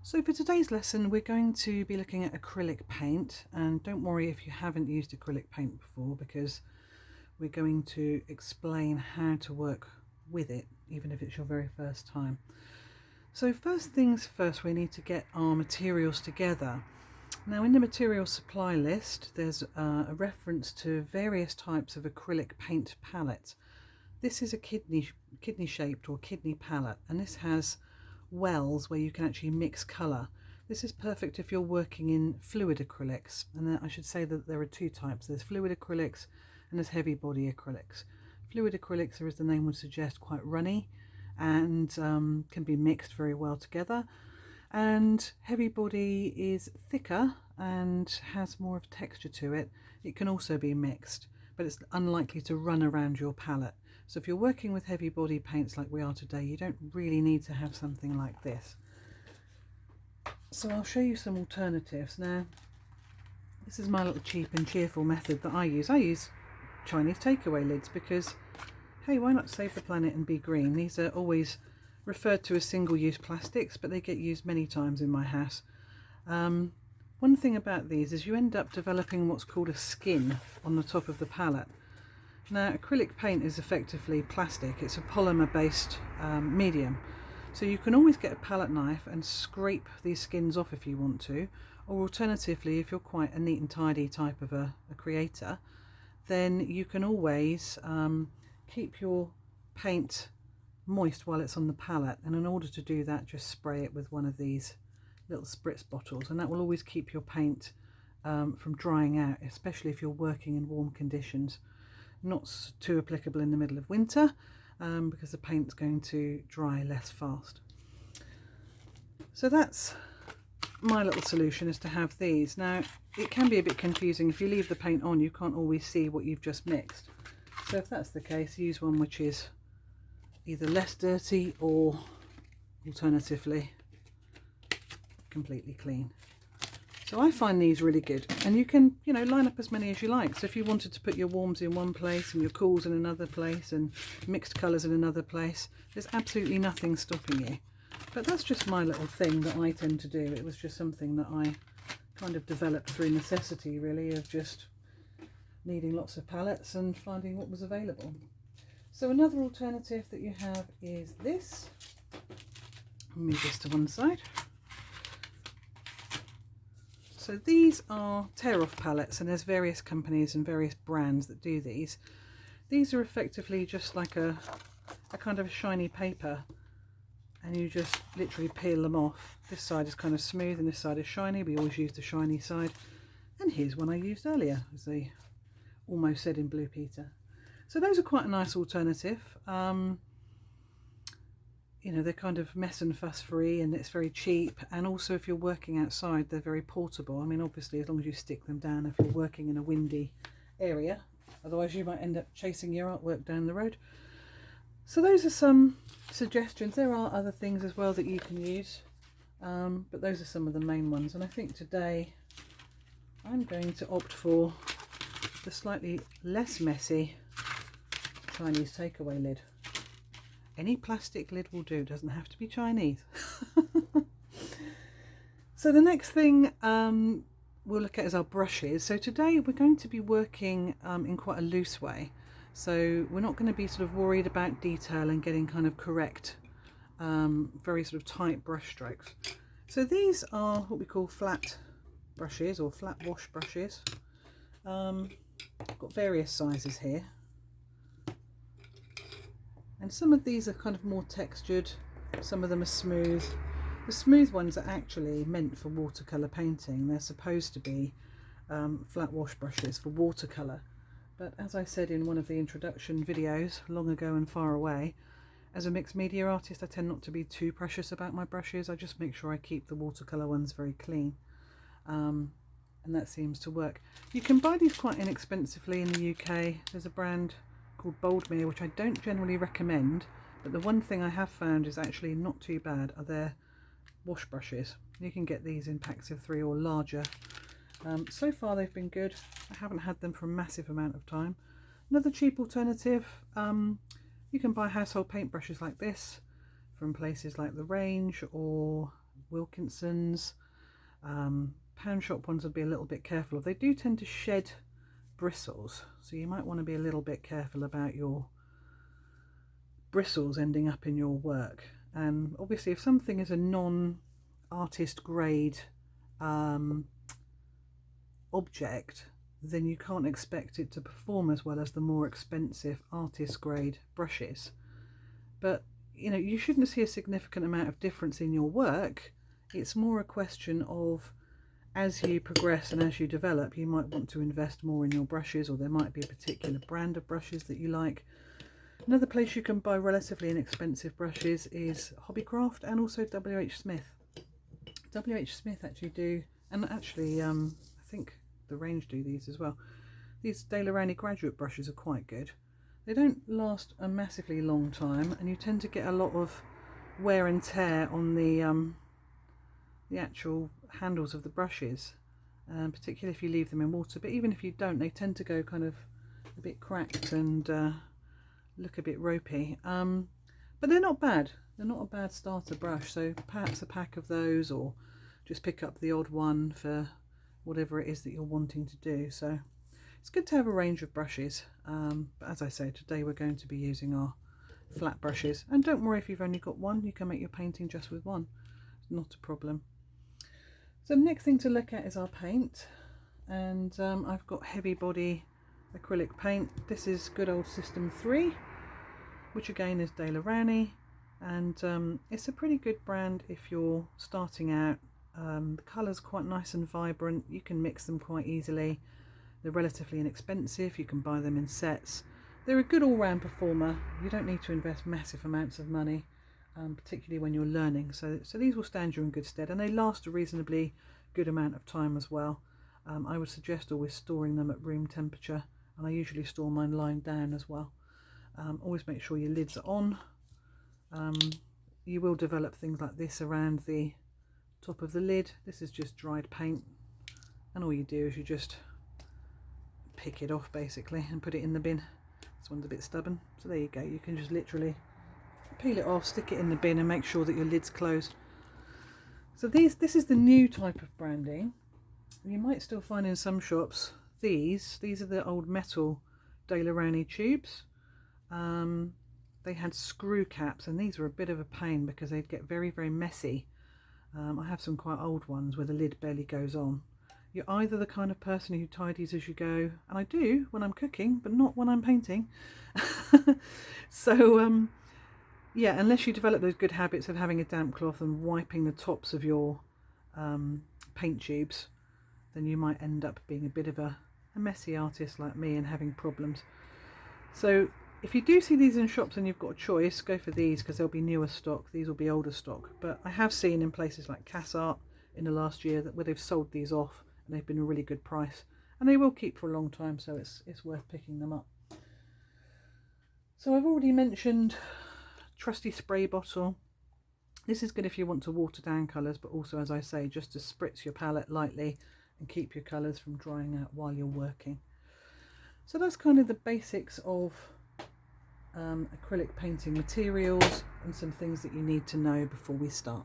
So for today's lesson we're going to be looking at acrylic paint, and don't worry if you haven't used acrylic paint before, because we're going to explain how to work with it even if it's your very first time. So first things first, we need to get our materials together. Now in the material supply list there's a reference to various types of acrylic paint palette. This is a kidney shaped or kidney palette, and this has wells where you can actually mix colour. This is perfect if you're working in fluid acrylics, and I should say that there are two types. There's fluid acrylics and there's heavy body acrylics. Fluid acrylics are, as the name would suggest, quite runny and can be mixed very well together, and heavy body is thicker and has more of a texture to it. It can also be mixed, but it's unlikely to run around your palette. So if you're working with heavy body paints like we are today, you don't really need to have something like this. So I'll show you some alternatives. Now, this is my little cheap and cheerful method that I use. I use Chinese takeaway lids because, hey, why not save the planet and be green? These are always referred to as single-use plastics, but they get used many times in my house. One thing about these is you end up developing what's called a skin on the top of the palette. Now, acrylic paint is effectively plastic. It's a polymer-based medium. So you can always get a palette knife and scrape these skins off if you want to, or alternatively, if you're quite a neat and tidy type of a creator, then you can always keep your paint moist while it's on the palette, and in order to do that, just spray it with one of these little spritz bottles, and that will always keep your paint from drying out, especially if you're working in warm conditions. Not too applicable in the middle of winter because the paint's going to dry less fast. So that's my little solution, is to have these. Now it can be a bit confusing. If you leave the paint on, you can't always see what you've just mixed. So if that's the case, use one which is either less dirty or alternatively completely clean. So I find these really good, and you can, line up as many as you like. So if you wanted to put your warms in one place and your cools in another place and mixed colours in another place, there's absolutely nothing stopping you. But that's just my little thing that I tend to do. It was just something that I kind of developed through necessity, really, of just needing lots of palettes and finding what was available. So another alternative that you have is this. I'll move this to one side. So these are tear-off palettes, and there's various companies and various brands that do these. These are effectively just like a kind of a shiny paper, and you just literally peel them off. This side is kind of smooth and this side is shiny. We always use the shiny side. And here's one I used earlier, as they almost said in Blue Peter. So those are quite a nice alternative. They're kind of mess and fuss free, and it's very cheap, and also if you're working outside they're very portable. I mean, obviously as long as you stick them down if you're working in a windy area, otherwise you might end up chasing your artwork down the road. So those are some suggestions. There are other things as well that you can use, but those are some of the main ones, and I think today I'm going to opt for the slightly less messy Chinese takeaway lid. Any plastic lid will do, doesn't have to be Chinese. So the next thing we'll look at is our brushes. So today we're going to be working in quite a loose way. So we're not going to be sort of worried about detail and getting kind of correct, very sort of tight brush strokes. So these are what we call flat brushes, or flat wash brushes. I've got various sizes here. And some of these are kind of more textured, some of them are smooth. The smooth ones are actually meant for watercolour painting. They're supposed to be flat wash brushes for watercolour. But as I said in one of the introduction videos, long ago and far away, as a mixed media artist I tend not to be too precious about my brushes. I just make sure I keep the watercolour ones very clean. And that seems to work. You can buy these quite inexpensively in the UK. There's a brand called Boldmere, which I don't generally recommend, but the one thing I have found is actually not too bad are their wash brushes. You can get these in packs of 3 or larger. So far they've been good. I haven't had them for a massive amount of time. Another cheap alternative, you can buy household paintbrushes like this from places like The Range or Wilkinson's. Pound shop ones would be a little bit careful of. They do tend to shed bristles, so you might want to be a little bit careful about your bristles ending up in your work. And obviously if something is a non-artist grade object, then you can't expect it to perform as well as the more expensive artist grade brushes. But you know, you shouldn't see a significant amount of difference in your work. It's more a question of, as you progress and as you develop, you might want to invest more in your brushes, or there might be a particular brand of brushes that you like. Another place you can buy relatively inexpensive brushes is Hobbycraft and also WH Smith. WH Smith actually do, and actually I think the range do these as well. These Daler-Rowney graduate brushes are quite good. They don't last a massively long time, and you tend to get a lot of wear and tear on the actual handles of the brushes, particularly if you leave them in water. But even if you don't, they tend to go kind of a bit cracked and look a bit ropey. But they're not bad. They're not a bad starter brush, so perhaps a pack of those, or just pick up the odd one for whatever it is that you're wanting to do. So it's good to have a range of brushes, but as I say, today we're going to be using our flat brushes. And don't worry if you've only got one, you can make your painting just with one. It's not a problem. So the next thing to look at is our paint, and I've got heavy body acrylic paint. This is good old System 3, which again is Daler-Rowney, and it's a pretty good brand if you're starting out. The colour's quite nice and vibrant, you can mix them quite easily. They're relatively inexpensive, you can buy them in sets. They're a good all-round performer. You don't need to invest massive amounts of money, particularly when you're learning. So these will stand you in good stead, and they last a reasonably good amount of time as well. I would suggest always storing them at room temperature, and I usually store mine lying down as well. Always make sure your lids are on. You will develop things like this around the top of the lid. This is just dried paint, and all you do is you just pick it off basically and put it in the bin. This one's a bit stubborn, so there you go. You can just literally peel it off, stick it in the bin, and make sure that your lid's closed. So this is the new type of branding. You might still find in some shops these are the old metal Daler-Rowney tubes. They had screw caps, and these were a bit of a pain because they'd get very, very messy. I have some quite old ones where the lid barely goes on. You're either the kind of person who tidies as you go, and I do when I'm cooking, but not when I'm painting. So yeah, unless you develop those good habits of having a damp cloth and wiping the tops of your paint tubes, then you might end up being a bit of a messy artist like me and having problems. So if you do see these in shops and you've got a choice, go for these because they'll be newer stock. These will be older stock. But I have seen in places like Cassart in the last year where they've sold these off, and they've been a really good price. And they will keep for a long time, so it's worth picking them up. So I've already mentioned trusty spray bottle. This is good if you want to water down colours, but also, as I say, just to spritz your palette lightly and keep your colours from drying out while you're working. So that's kind of the basics of acrylic painting materials and some things that you need to know before we start.